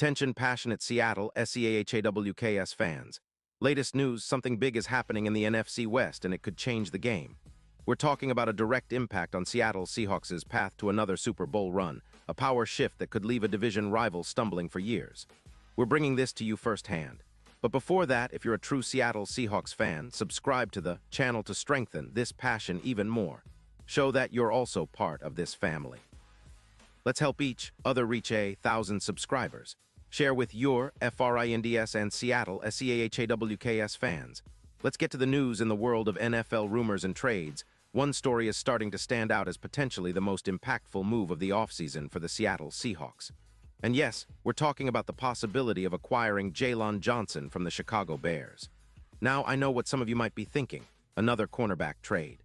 Attention passionate Seattle Seahawks fans. Latest news, something big is happening in the NFC West and it could change the game. We're talking about a direct impact on Seattle Seahawks' path to another Super Bowl run, a power shift that could leave a division rival stumbling for years. We're bringing this to you firsthand. But before that, if you're a true Seattle Seahawks fan, subscribe to the channel to strengthen this passion even more. Show that you're also part of this family. Let's help each other reach 1,000 subscribers. Share with your FRINDS and Seattle SEAHAWKS fans. Let's get to the news in the world of NFL rumors and trades. One story is starting to stand out as potentially the most impactful move of the offseason for the Seattle Seahawks. And yes, we're talking about the possibility of acquiring Jaylon Johnson from the Chicago Bears. Now, I know what some of you might be thinking, another cornerback trade.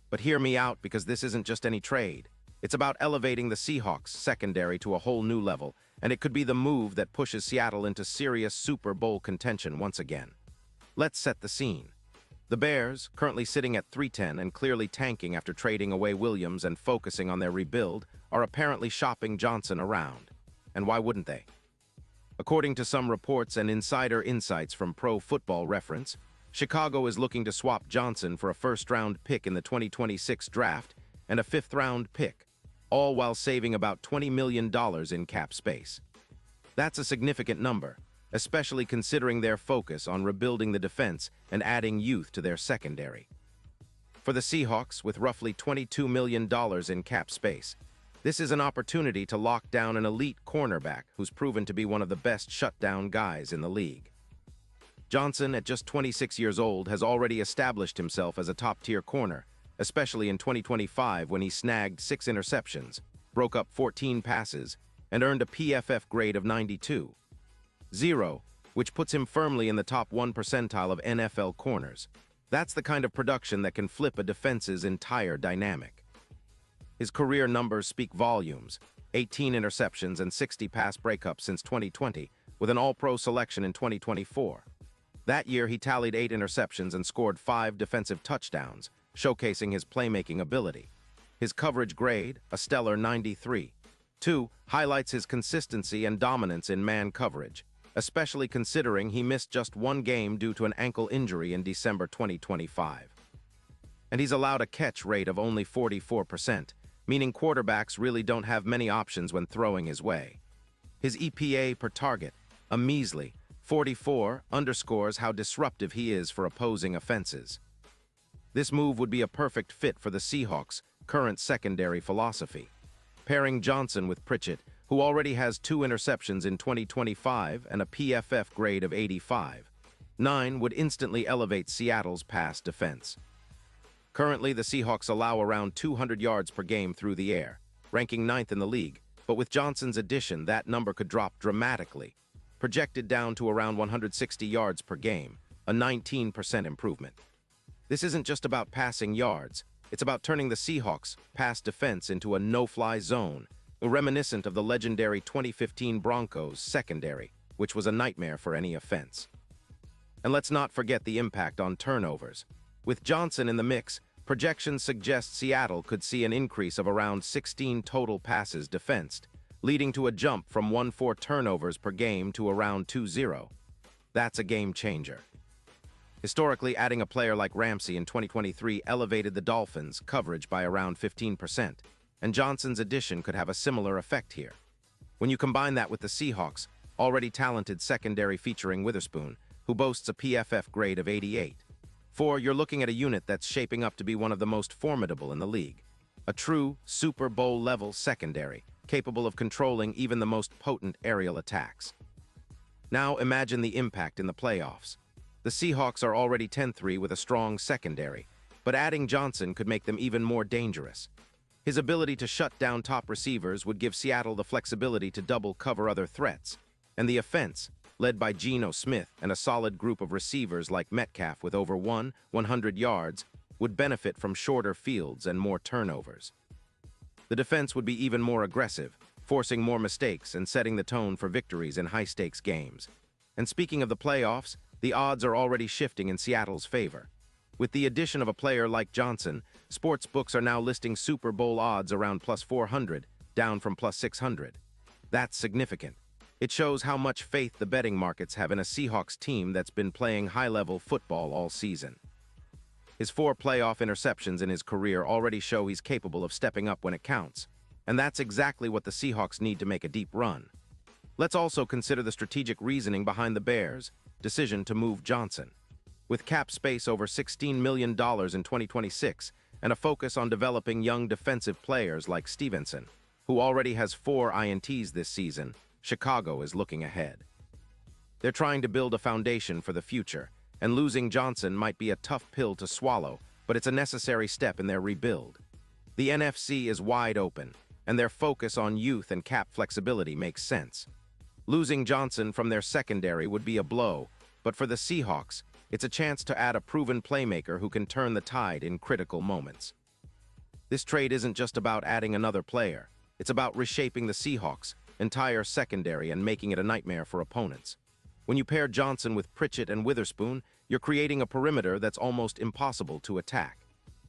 But hear me out, because this isn't just any trade. It's about elevating the Seahawks secondary to a whole new level, and it could be the move that pushes Seattle into serious Super Bowl contention once again. Let's set the scene. The Bears, currently sitting at 3-10 and clearly tanking after trading away Williams and focusing on their rebuild, are apparently shopping Johnson around. And why wouldn't they? According to some reports and insider insights from Pro Football Reference, Chicago is looking to swap Johnson for a first-round pick in the 2026 draft and a fifth-round pick, all while saving about $20 million in cap space. That's a significant number, especially considering their focus on rebuilding the defense and adding youth to their secondary. For the Seahawks, with roughly $22 million in cap space, this is an opportunity to lock down an elite cornerback who's proven to be one of the best shutdown guys in the league. Johnson, at just 26 years old, has already established himself as a top-tier corner, especially in 2025 when he snagged 6 interceptions, broke up 14 passes, and earned a PFF grade of 92.0, which puts him firmly in the top 1 percentile of NFL corners. That's the kind of production that can flip a defense's entire dynamic. His career numbers speak volumes: 18 interceptions and 60 pass breakups since 2020, with an All-Pro selection in 2024. That year, he tallied 8 interceptions and scored 5 defensive touchdowns, showcasing his playmaking ability. His coverage grade, a stellar 93.2, highlights his consistency and dominance in man coverage, especially considering he missed just 1 game due to an ankle injury in December 2025. And he's allowed a catch rate of only 44%, meaning quarterbacks really don't have many options when throwing his way. His EPA per target, a measly 44, underscores how disruptive he is for opposing offenses. This move would be a perfect fit for the Seahawks' current secondary philosophy. Pairing Johnson with Pritchett, who already has 2 interceptions in 2025 and a PFF grade of 85.9, would instantly elevate Seattle's pass defense. Currently, the Seahawks allow around 200 yards per game through the air, ranking 9th in the league, but with Johnson's addition, that number could drop dramatically, projected down to around 160 yards per game, a 19% improvement. This isn't just about passing yards, it's about turning the Seahawks' pass defense into a no-fly zone, reminiscent of the legendary 2015 Broncos secondary, which was a nightmare for any offense. And let's not forget the impact on turnovers. With Johnson in the mix, projections suggest Seattle could see an increase of around 16 total passes defensed, leading to a jump from 1.4 turnovers per game to around 2.0. That's a game changer. Historically, adding a player like Ramsey in 2023 elevated the Dolphins' coverage by around 15%, and Johnson's addition could have a similar effect here. When you combine that with the Seahawks' already talented secondary featuring Witherspoon, who boasts a PFF grade of 88.4, you're looking at a unit that's shaping up to be one of the most formidable in the league. A true Super Bowl-level secondary, capable of controlling even the most potent aerial attacks. Now imagine the impact in the playoffs. The Seahawks are already 10-3 with a strong secondary, but adding Johnson could make them even more dangerous. His ability to shut down top receivers would give Seattle the flexibility to double cover other threats, and the offense, led by Geno Smith and a solid group of receivers like Metcalf with over 100 yards, would benefit from shorter fields and more turnovers. The defense would be even more aggressive, forcing more mistakes and setting the tone for victories in high-stakes games. And speaking of the playoffs, the odds are already shifting in Seattle's favor. With the addition of a player like Johnson, sports books are now listing Super Bowl odds around +400, down from +600. That's significant. It shows how much faith the betting markets have in a Seahawks team that's been playing high-level football all season. His 4 playoff interceptions in his career already show he's capable of stepping up when it counts, and that's exactly what the Seahawks need to make a deep run. Let's also consider the strategic reasoning behind the Bears' decision to move Johnson. With cap space over $16 million in 2026 and a focus on developing young defensive players like Stevenson, who already has 4 INTs this season, Chicago is looking ahead. They're trying to build a foundation for the future, and losing Johnson might be a tough pill to swallow, but it's a necessary step in their rebuild. The NFC is wide open, and their focus on youth and cap flexibility makes sense. Losing Johnson from their secondary would be a blow, but for the Seahawks, it's a chance to add a proven playmaker who can turn the tide in critical moments. This trade isn't just about adding another player. It's about reshaping the Seahawks' entire secondary and making it a nightmare for opponents. When you pair Johnson with Pritchett and Witherspoon, you're creating a perimeter that's almost impossible to attack.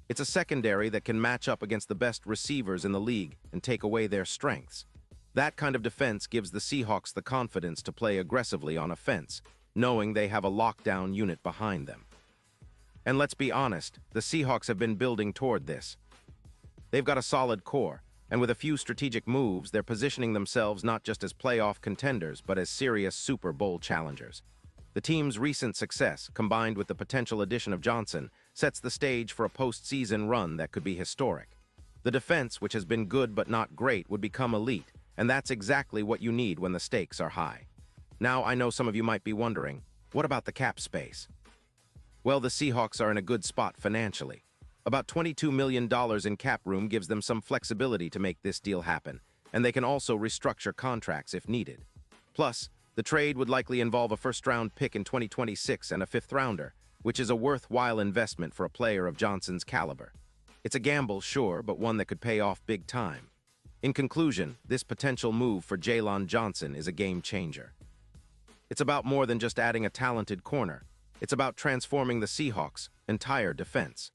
It's a secondary that can match up against the best receivers in the league and take away their strengths. That kind of defense gives the Seahawks the confidence to play aggressively on offense, knowing they have a lockdown unit behind them. And let's be honest, the Seahawks have been building toward this. They've got a solid core, and with a few strategic moves, they're positioning themselves not just as playoff contenders, but as serious Super Bowl challengers. The team's recent success, combined with the potential addition of Johnson, sets the stage for a postseason run that could be historic. The defense, which has been good but not great, would become elite, and that's exactly what you need when the stakes are high. Now, I know some of you might be wondering, what about the cap space? Well, the Seahawks are in a good spot financially. About $22 million in cap room gives them some flexibility to make this deal happen, and they can also restructure contracts if needed. Plus, the trade would likely involve a first-round pick in 2026 and a fifth-rounder, which is a worthwhile investment for a player of Johnson's caliber. It's a gamble, sure, but one that could pay off big time. In conclusion, this potential move for Jaylon Johnson is a game-changer. It's about more than just adding a talented corner. It's about transforming the Seahawks' entire defense.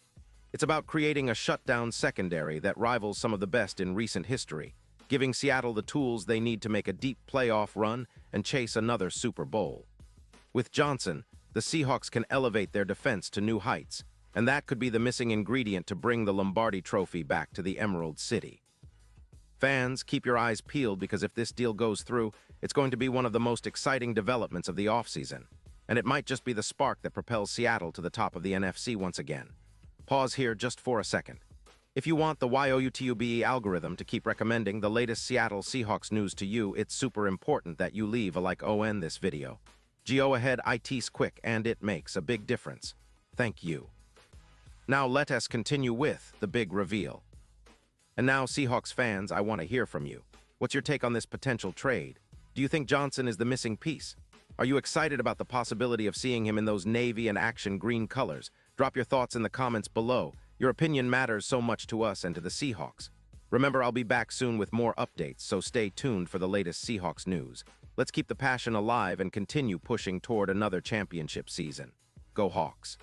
It's about creating a shutdown secondary that rivals some of the best in recent history, giving Seattle the tools they need to make a deep playoff run and chase another Super Bowl. With Johnson, the Seahawks can elevate their defense to new heights, and that could be the missing ingredient to bring the Lombardi Trophy back to the Emerald City. Fans, keep your eyes peeled because if this deal goes through, it's going to be one of the most exciting developments of the offseason, and it might just be the spark that propels Seattle to the top of the NFC once again. Pause here just for a second. If you want the YOUTUBE algorithm to keep recommending the latest Seattle Seahawks news to you, it's super important that you leave a like on this video. Go ahead, it's quick and it makes a big difference. Thank you. Now let us continue with the big reveal. And now, Seahawks fans, I want to hear from you. What's your take on this potential trade? Do you think Johnson is the missing piece? Are you excited about the possibility of seeing him in those navy and action green colors? Drop your thoughts in the comments below. Your opinion matters so much to us and to the Seahawks. Remember, I'll be back soon with more updates, so stay tuned for the latest Seahawks news. Let's keep the passion alive and continue pushing toward another championship season. Go Hawks!